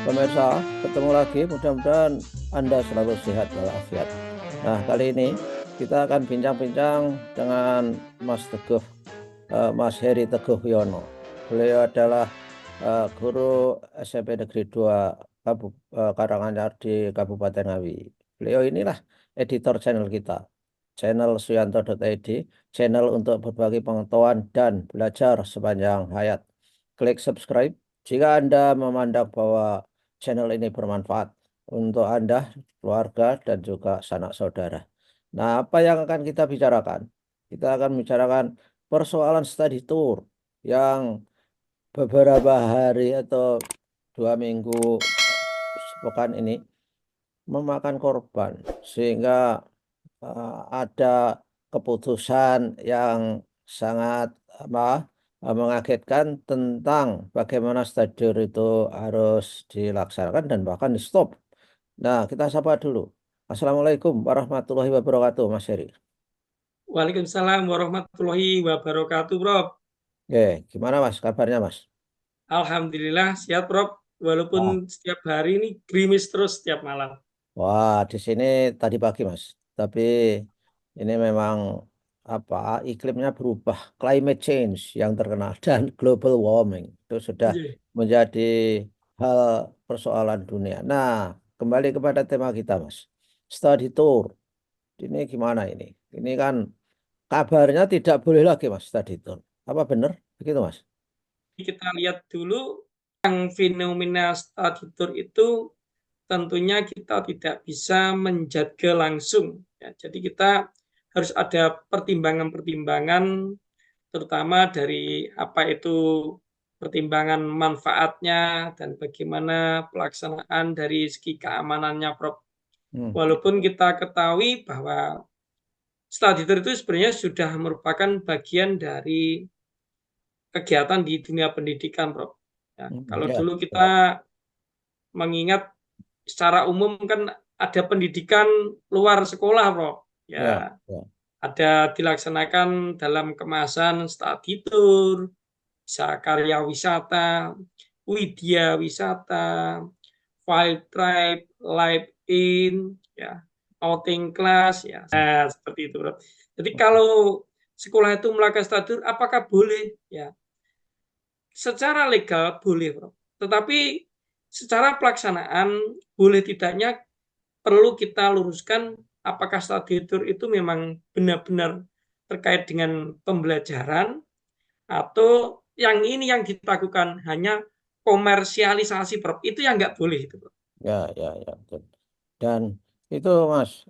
Pemirsa, ketemu lagi. Mudah-mudahan Anda selalu sehat walafiat. Nah, kali ini kita akan bincang-bincang dengan Mas Heri Teguh Yono. Beliau adalah guru SMP Negeri 2 Karanganyar di Kabupaten Ngawi. Beliau inilah editor channel kita, channel suyanto.id, channel untuk berbagi pengetahuan dan belajar sepanjang hayat. Klik subscribe jika Anda memandang bahwa channel ini bermanfaat untuk Anda, keluarga, dan juga sanak saudara. Nah, apa yang akan kita bicarakan? Kita akan bicarakan persoalan study tour yang beberapa hari atau 2 minggu sepekan ini memakan korban sehingga ada keputusan yang sangat mengagetkan tentang bagaimana stadion itu harus dilaksanakan dan bahkan di stop. Nah, kita sapa dulu. Assalamualaikum warahmatullahi wabarakatuh, Mas Heri. Waalaikumsalam warahmatullahi wabarakatuh, Prof. Gimana Mas kabarnya Mas? Alhamdulillah siap, Prof. Walaupun Wah, setiap hari ini gerimis terus setiap malam. wah, di sini tadi pagi Mas. Tapi ini memang iklimnya berubah, climate change yang terkenal dan global warming itu sudah Iya. menjadi hal persoalan dunia. Nah, kembali kepada tema kita Mas. Study tour. Ini gimana ini? Ini kan kabarnya tidak boleh lagi Mas study tour. Apa benar? Begitu Mas? Kita lihat dulu yang fenomena study tour itu tentunya kita tidak bisa menjaga langsung. Ya, jadi kita harus ada pertimbangan-pertimbangan terutama dari apa itu pertimbangan manfaatnya dan bagaimana pelaksanaan dari segi keamanannya, Prof. Hmm. Walaupun kita ketahui bahwa study tour itu sebenarnya sudah merupakan bagian dari kegiatan di dunia pendidikan, Prof. Ya, kalau Ya, dulu ya, kita mengingat secara umum kan ada pendidikan luar sekolah, Prof. ya, Ya, ya. ada dilaksanakan dalam kemasan study tour, bisa karya wisata, widya wisata, field trip, live in, ya, outing class, ya, nah, seperti itu, Bro. Jadi kalau sekolah itu melakukan study tour, apakah boleh? Ya, secara legal boleh, Bro. Tetapi secara pelaksanaan boleh tidaknya perlu kita luruskan apakah study tour itu memang benar-benar terkait dengan pembelajaran atau yang ini yang dilakukan hanya komersialisasi, Bro. Itu yang nggak boleh itu, Bro. Ya, ya, ya, betul. Dan itu Mas,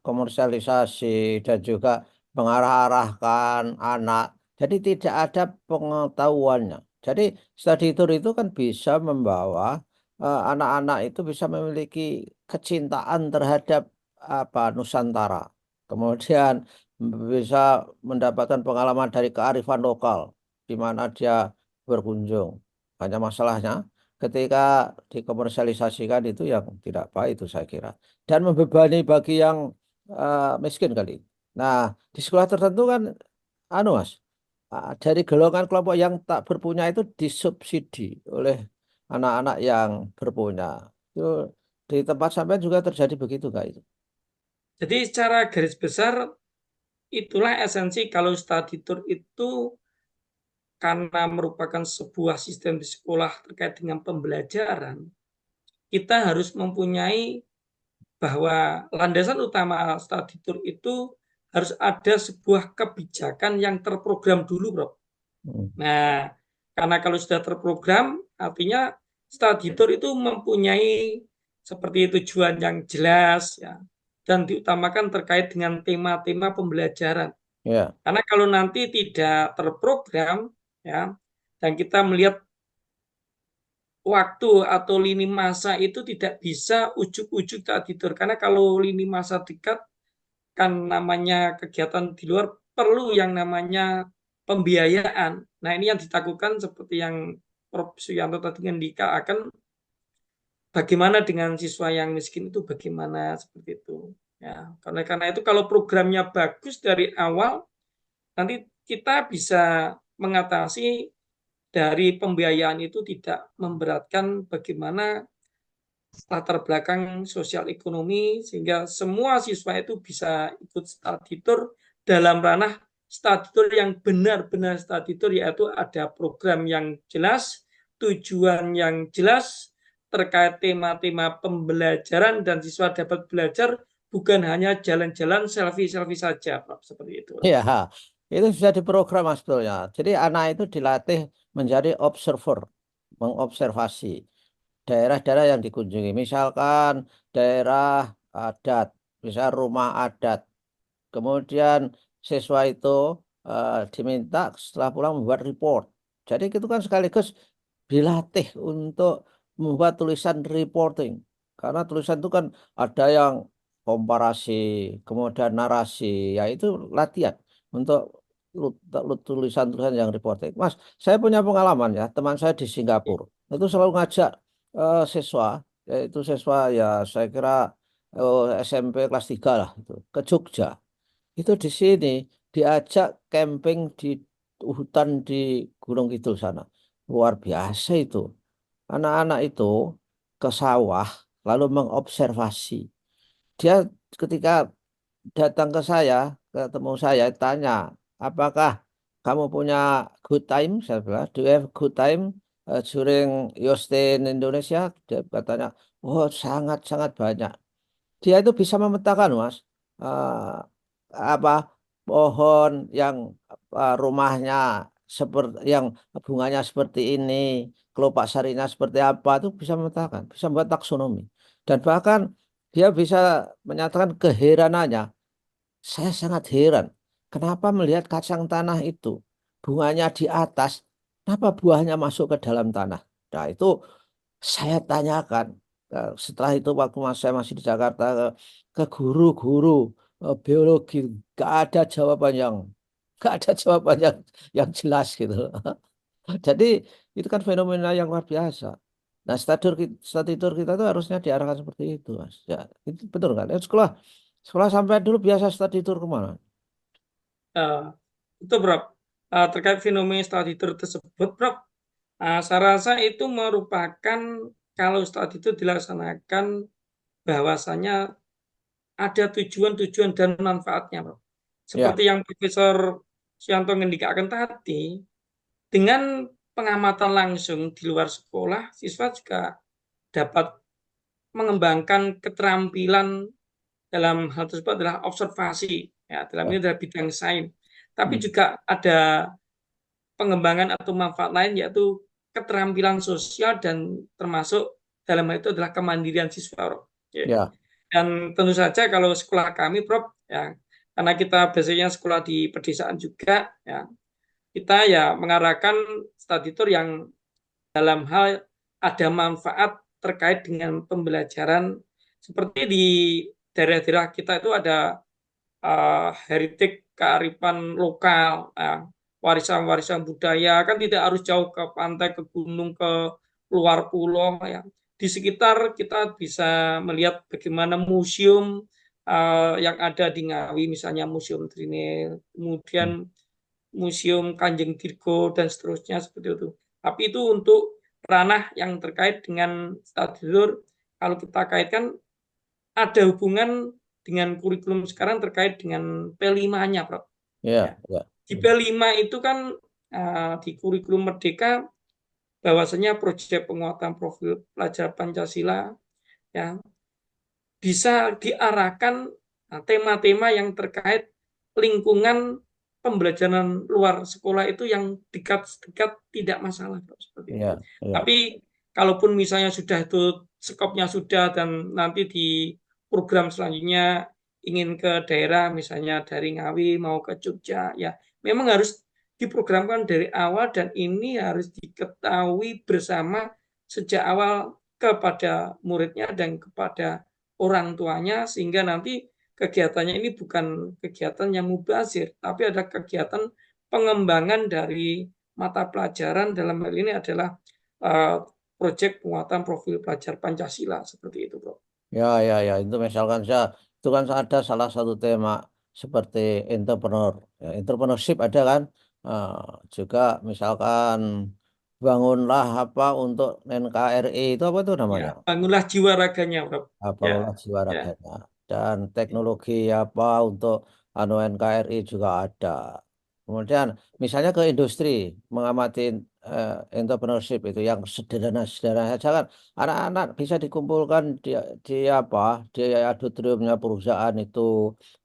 komersialisasi dan juga mengarah-arahkan anak. Jadi tidak ada pengetahuannya. Jadi study tour itu kan bisa membawa anak-anak itu bisa memiliki kecintaan terhadap Nusantara. Kemudian bisa mendapatkan pengalaman dari kearifan lokal di mana dia berkunjung. Hanya masalahnya ketika dikomersialisasikan itu yang tidak baik itu saya kira dan membebani bagi yang miskin kali. Nah, di sekolah tertentu kan Mas, dari golongan kelompok yang tak berpunya itu disubsidi oleh anak-anak yang berpunya. Itu di tempat sampai juga terjadi begitu kak itu. Jadi secara garis besar itulah esensi kalau study tour itu karena merupakan sebuah sistem di sekolah terkait dengan pembelajaran, kita harus mempunyai bahwa landasan utama study tour itu harus ada sebuah kebijakan yang terprogram dulu, Bro. Hmm. Nah, karena kalau sudah terprogram, artinya study tour itu mempunyai seperti tujuan yang jelas, ya, dan diutamakan terkait dengan tema-tema pembelajaran. Ya, Karena kalau nanti tidak terprogram, ya, dan kita melihat waktu atau lini masa itu tidak bisa ujuk-ujuk tak tidur. Karena kalau lini masa dekat, kan namanya kegiatan di luar perlu yang namanya pembiayaan. Nah, ini yang dilakukan seperti yang Prof. Suyanto tadi akan bagaimana dengan siswa yang miskin itu bagaimana seperti itu. Ya, karena itu kalau programnya bagus dari awal, nanti kita bisa mengatasi dari pembiayaan itu tidak memberatkan bagaimana latar belakang sosial ekonomi, sehingga semua siswa itu bisa ikut study tour dalam ranah study tour yang benar-benar study tour, yaitu ada program yang jelas, tujuan yang jelas, terkait tema-tema pembelajaran, dan siswa dapat belajar bukan hanya jalan-jalan selfie-selfie saja, Prof. Seperti itu. Ya, itu bisa diprogram Mas sebetulnya. Jadi anak itu dilatih menjadi observer, mengobservasi daerah-daerah yang dikunjungi. Misalkan daerah adat, misal rumah adat. Kemudian siswa itu diminta setelah pulang membuat report. Jadi itu kan sekaligus dilatih untuk membuat tulisan reporting. Karena tulisan itu kan ada yang komparasi, kemudian narasi, ya itu latihan untuk tulisan-tulisan yang reporting. Mas, saya punya pengalaman ya, teman saya di Singapura itu selalu ngajak siswa, yaitu siswa ya saya kira SMP kelas 3 lah itu ke Jogja. Itu di sini diajak camping di hutan di Gunung Kidul sana. Luar biasa itu. Anak-anak itu ke sawah lalu mengobservasi. Dia ketika datang ke saya, ketemu saya, tanya, apakah kamu punya good time? Saya bilang, do you have good time during your stay in Indonesia? Dia katanya, oh sangat-sangat banyak. Dia itu bisa memetakan, Mas, apa pohon yang rumahnya seperti yang bunganya seperti ini, kelopak sarinya seperti apa itu bisa memetakan, bisa membuat taksonomi. Dan bahkan dia bisa menyatakan keheranannya. Saya sangat heran, kenapa melihat kacang tanah itu bunganya di atas, kenapa buahnya masuk ke dalam tanah? Nah, itu saya tanyakan setelah itu waktu saya masih di Jakarta ke guru-guru biologi, gak ada jawaban yang gak ada jawaban yang jelas gitu. Jadi itu kan fenomena yang luar biasa. Nah, study tour kita tuh harusnya diarahkan seperti itu, Mas. Ya, itu betul kan? Sekolah sekolah sampai dulu biasa study tour kemana? Itu, Prof. Terkait fenomena study tour tersebut, Prof. Saya rasa itu merupakan, kalau studi itu dilaksanakan, bahwasanya ada tujuan-tujuan dan manfaatnya, Prof. Ya, Seperti yang Profesor Sianto ngendikakan tadi, dengan pengamatan langsung di luar sekolah, siswa juga dapat mengembangkan keterampilan dalam hal tersebut adalah observasi, ya, dalam ya. ini adalah bidang sains. Tapi Hmm. juga ada pengembangan atau manfaat lain, yaitu keterampilan sosial, dan termasuk dalam hal itu adalah kemandirian siswa, Prof. Ya. Ya, Dan tentu saja kalau sekolah kami, Prof, ya, karena kita biasanya sekolah di pedesaan juga, ya, kita ya mengarahkan study tour yang dalam hal ada manfaat terkait dengan pembelajaran. Seperti di daerah-daerah kita itu ada heritage, kearifan lokal, warisan-warisan budaya, kan tidak harus jauh ke pantai, ke gunung, ke luar pulau, ya. Di sekitar kita bisa melihat bagaimana museum yang ada di Ngawi, misalnya Museum Trinil, hmm. kemudian Museum Kanjeng Tirgo, dan seterusnya seperti itu. Tapi itu untuk ranah yang terkait dengan study tour. Kalau kita kaitkan, ada hubungan dengan kurikulum sekarang terkait dengan P5-nya, Prof. Ya, Ya. ya. Di P5 itu kan di kurikulum Merdeka, bahwasanya proyek penguatan profil pelajar Pancasila, ya, bisa diarahkan tema-tema yang terkait lingkungan pembelajaran luar sekolah itu yang dekat-dekat tidak masalah, Prof. Seperti itu. Ya, ya. Tapi kalaupun misalnya sudah itu skopnya sudah, dan nanti di program selanjutnya ingin ke daerah, misalnya dari Ngawi mau ke Jogja, ya memang harus diprogramkan dari awal, dan ini harus diketahui bersama sejak awal kepada muridnya dan kepada orang tuanya, sehingga nanti kegiatannya ini bukan kegiatan yang mubazir, tapi ada kegiatan pengembangan dari mata pelajaran, dalam hal ini adalah proyek penguatan profil pelajar Pancasila, seperti itu, Bro. Ya, ya, ya. Itu misalkan saya, itu kan ada salah satu tema seperti entrepreneur, ya, entrepreneurship ada kan. Eh, juga misalkan bangunlah apa untuk NKRI itu apa itu Ya, namanya? bangunlah jiwa raganya, Prof. Ya, Bangunlah jiwa ya, raganya. Dan teknologi apa untuk anu NKRI juga ada. Kemudian misalnya ke industri mengamati entrepreneurship itu yang sederhana-sederhana saja kan anak-anak bisa dikumpulkan di apa di auditoriumnya perusahaan itu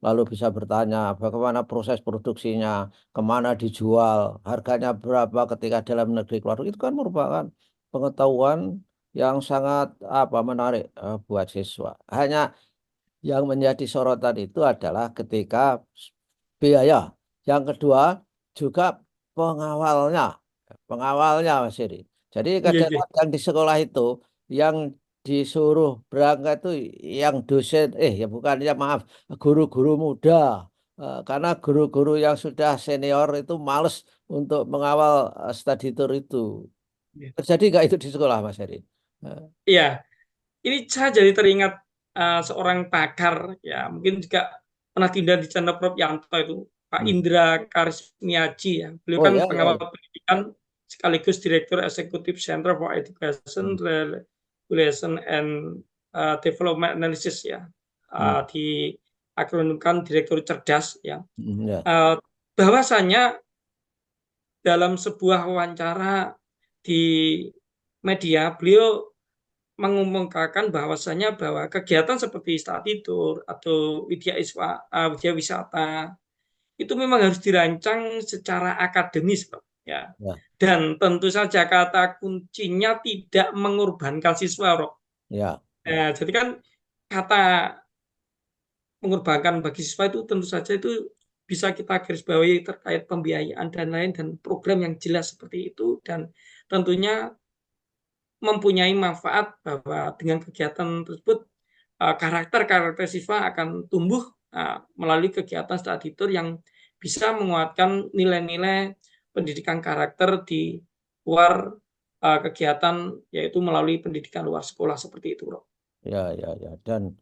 lalu bisa bertanya bagaimana proses produksinya, kemana dijual, harganya berapa ketika dalam negeri keluar itu kan merupakan pengetahuan yang sangat apa menarik buat siswa. Hanya yang menjadi sorotan itu adalah ketika biaya. Yang kedua juga pengawalnya, pengawalnya Mas Heri. Jadi iya, iya. kadang-kadang di sekolah itu yang disuruh berangkat itu yang dosen, ya bukan ya maaf, guru-guru muda. Karena guru-guru yang sudah senior itu males untuk mengawal study tour itu. Iya. Terjadi nggak itu di sekolah Mas Heri? Eh, Iya, ini saya jadi teringat seorang pakar, ya mungkin juga pernah tindak di channel Prof Yanto itu, Pak hmm. Indra Karismiaji ya. Beliau Oh kan ya, ya, pengawal ya. pendidikan sekaligus Direktur Eksekutif Center for Education Hmm, Regulation and Development Analysis ya. hmm, Di akronimkan Direktur Cerdas ya. ya, Bahwasanya dalam sebuah wawancara di media, beliau mengumumkakan bahwasanya bahwa kegiatan seperti study tour atau widya wisata itu memang harus dirancang secara akademis, Pak. Ya. ya, Dan tentu saja kata kuncinya tidak mengorbankan siswa, Pak. ya, ya, Jadi kan kata mengorbankan bagi siswa itu tentu saja itu bisa kita garis bawahi terkait pembiayaan dan lain dan program yang jelas seperti itu dan tentunya mempunyai manfaat bahwa dengan kegiatan tersebut karakter-karakter siswa akan tumbuh melalui kegiatan study tour yang bisa menguatkan nilai-nilai pendidikan karakter di luar kegiatan yaitu melalui pendidikan luar sekolah seperti itu, Bro. ya, ya, ya. Dan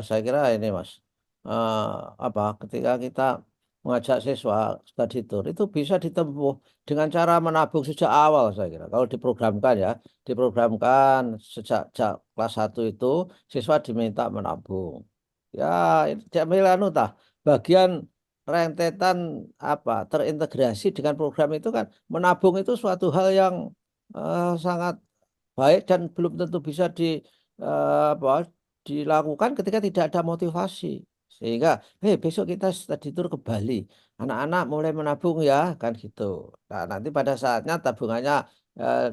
saya kira ini Mas, eh, apa ketika kita mengajak siswa study tour itu bisa ditempuh dengan cara menabung sejak awal saya kira. Kalau diprogramkan ya, diprogramkan sejak kelas 1 itu siswa diminta menabung. Ya, Jamil anu tah, bagian rentetan apa terintegrasi dengan program itu kan menabung itu suatu hal yang sangat baik dan belum tentu bisa apa, dilakukan ketika tidak ada motivasi. Sehingga, besok kita study tour ke Bali. Anak-anak mulai menabung ya, kan gitu. Nah, nanti pada saatnya tabungannya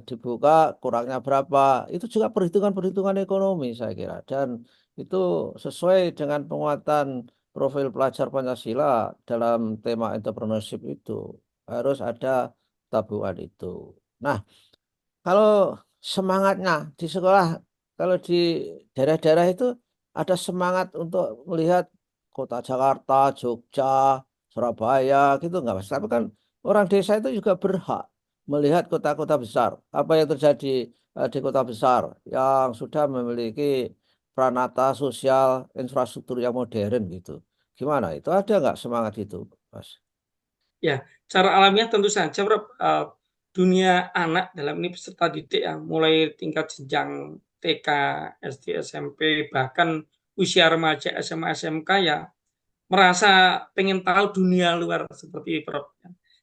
dibuka kurangnya berapa. Itu juga perhitungan-perhitungan ekonomi saya kira. Dan itu sesuai dengan penguatan profil pelajar Pancasila dalam tema entrepreneurship itu. Harus ada tabungan itu. Nah, kalau semangatnya di sekolah, kalau di daerah-daerah itu ada semangat untuk melihat kota Jakarta, Jogja, Surabaya gitu nggak Mas? Tapi kan orang desa itu juga berhak melihat kota-kota besar. Apa yang terjadi di kota besar yang sudah memiliki peranata sosial, infrastruktur yang modern gitu. Gimana itu? Ada nggak semangat itu, Mas? Ya, cara alamiah tentu saja, Bro, dunia anak dalam ini peserta didik ya, mulai tingkat jenjang TK, SD, SMP, bahkan usia remaja SMA, SMK ya merasa pengen tahu dunia luar seperti itu, Prof.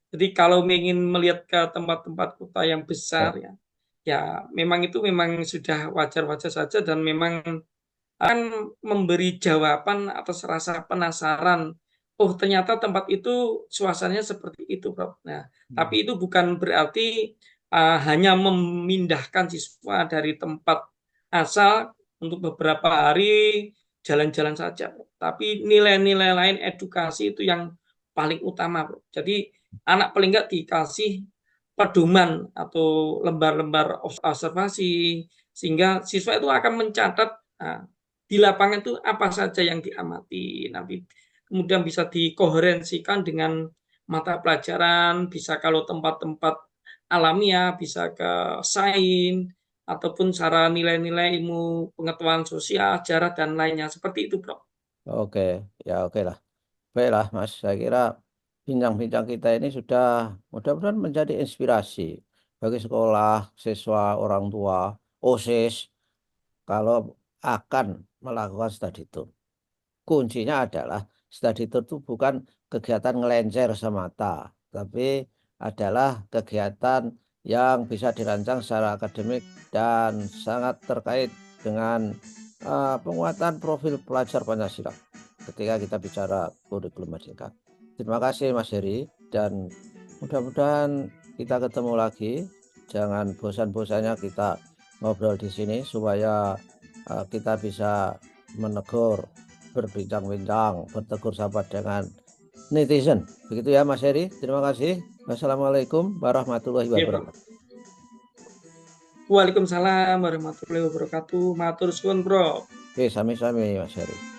Jadi kalau ingin melihat ke tempat-tempat kota yang besar Ya, ya, ya memang itu memang sudah wajar-wajar saja dan memang akan memberi jawaban atas rasa penasaran. Oh, ternyata tempat itu suasananya seperti itu, Prof. Nah, hmm, tapi itu bukan berarti hanya memindahkan siswa dari tempat asal untuk beberapa hari jalan-jalan saja, Prof. Tapi nilai-nilai lain edukasi itu yang paling utama, Prof. Jadi anak paling nggak dikasih pedoman atau lembar-lembar observasi sehingga siswa itu akan mencatat di lapangan itu apa saja yang diamati nanti kemudian bisa dikoherensikan dengan mata pelajaran bisa kalau tempat-tempat alamiah bisa ke sains ataupun cara nilai-nilai ilmu pengetahuan sosial sejarah dan lainnya seperti itu, Bro. oke, ya oke lah. Baiklah, Mas. Saya kira bincang-bincang kita ini sudah mudah-mudahan menjadi inspirasi bagi sekolah, siswa, orang tua, OSIS kalau akan melakukan study tour. Kuncinya adalah study tour itu bukan kegiatan ngelencer semata, tapi adalah kegiatan yang bisa dirancang secara akademik dan sangat terkait dengan penguatan profil pelajar Pancasila ketika kita bicara kurikulum Merdeka. Terima kasih Mas Heri, dan mudah-mudahan kita ketemu lagi. Jangan bosan-bosannya kita ngobrol di sini supaya kita bisa menegur, berbincang-bincang, bertegur sapa dengan netizen. Begitu ya Mas Heri. Terima kasih. Wassalamualaikum warahmatullahi Ya, Pak. wabarakatuh. Waalaikumsalam warahmatullahi wabarakatuh. Matur suwun, Bro. Oke, sami-sami Mas Heri.